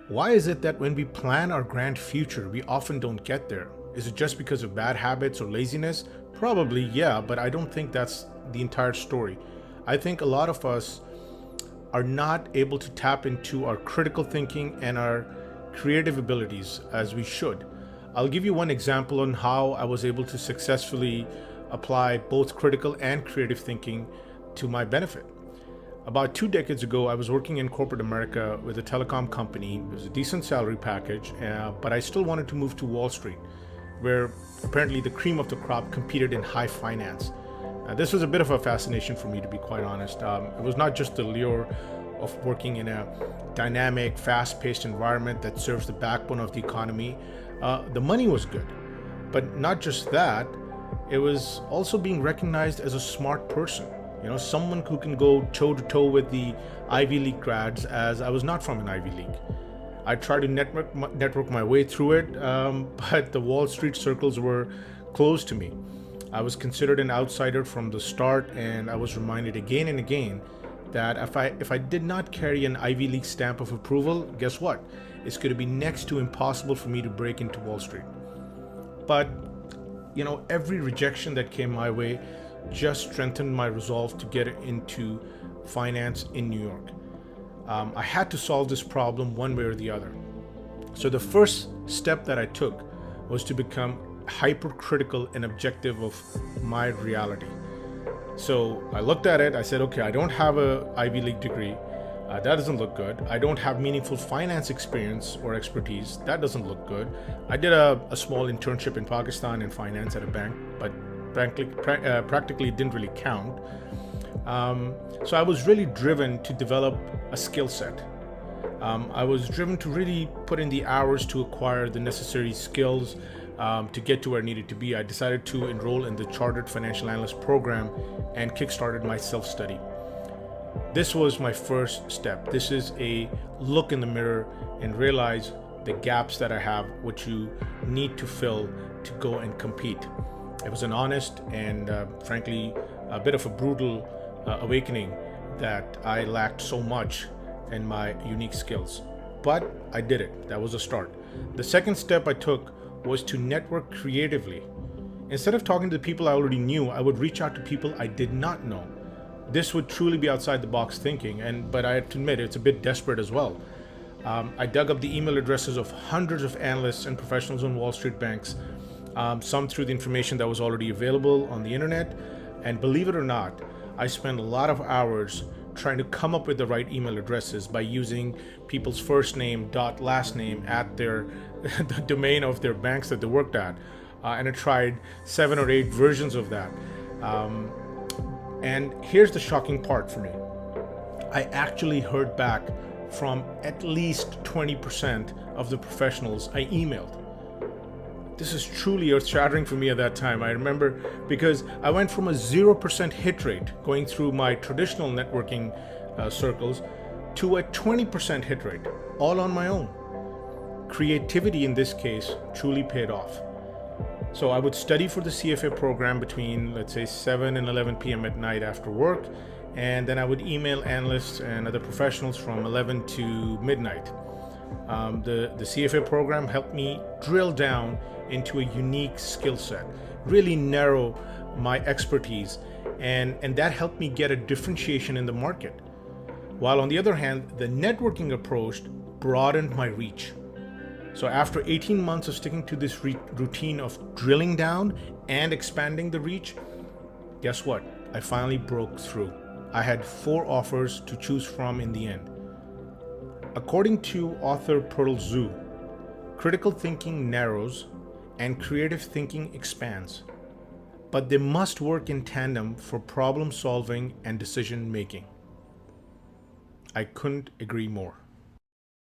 Why is it that when we plan our grand future, we often don't get there? Is it just because of bad habits or laziness? Probably, yeah, but I don't think that's the entire story. I think a lot of us are not able to tap into our critical thinking and our creative abilities as we should. I'll give you one example on how I was able to successfully apply both critical and creative thinking to my benefit. About 2 decades ago, I was working in corporate America with a telecom company. It was a decent salary package, but I still wanted to move to Wall Street, where apparently the cream of the crop competed in high finance. This was a bit of a fascination for me, to be quite honest. It was not just the lure of working in a dynamic, fast paced environment that serves the backbone of the economy. The money was good, but not just that, it was also being recognized as a smart person. Someone who can go toe to toe with the Ivy League grads, as I was not from an Ivy League. I tried to network my way through it, but the Wall Street circles were closed to me. I was considered an outsider from the start, and I was reminded again and again that if I did not carry an Ivy League stamp of approval, guess what? It's going to be next to impossible for me to break into Wall Street. But every rejection that came my way just strengthened my resolve to get into finance in New York. I had to solve this problem one way or the other. So the first step that I took was to become hypercritical and objective of my reality. So I looked at it, I said, okay, I don't have a Ivy League degree. That doesn't look good. I don't have meaningful finance experience or expertise. That doesn't look good. I did a small internship in Pakistan in finance at a bank, but practically it didn't really count. So I was really driven to develop a skill set. I was driven to really put in the hours to acquire the necessary skills to get to where I needed to be. I decided to enroll in the Chartered Financial Analyst program and kickstarted my self-study. This was my first step. This is a look in the mirror and realize the gaps that I have, which you need to fill to go and compete. It was an honest and frankly a bit of a brutal awakening that I lacked so much in my unique skills. But I did it. That was a start. The second step I took was to network creatively. Instead of talking to the people I already knew, I would reach out to people I did not know. This would truly be outside the box thinking, but I have to admit it's a bit desperate as well. I dug up the email addresses of hundreds of analysts and professionals on Wall Street banks, some through the information that was already available on the internet. And believe it or not, I spent a lot of hours trying to come up with the right email addresses by using people's first name dot last name at their the domain of their banks that they worked at. And I tried 7 or 8 versions of that. And here's the shocking part for me. I actually heard back from at least 20% of the professionals I emailed. This is truly earth-shattering for me at that time. I remember because I went from a 0% hit rate going through my traditional networking circles to a 20% hit rate, all on my own. Creativity in this case truly paid off. So I would study for the CFA program between, let's say, 7 and 11 p.m. at night after work, and then I would email analysts and other professionals from 11 to midnight. The CFA program helped me drill down into a unique skill set, really narrow my expertise, and that helped me get a differentiation in the market. While on the other hand, the networking approach broadened my reach. So after 18 months of sticking to this routine of drilling down and expanding the reach, guess what? I finally broke through. I had 4 offers to choose from in the end. According to author Pearl Zhu, critical thinking narrows and creative thinking expands, but they must work in tandem for problem solving and decision making. I couldn't agree more.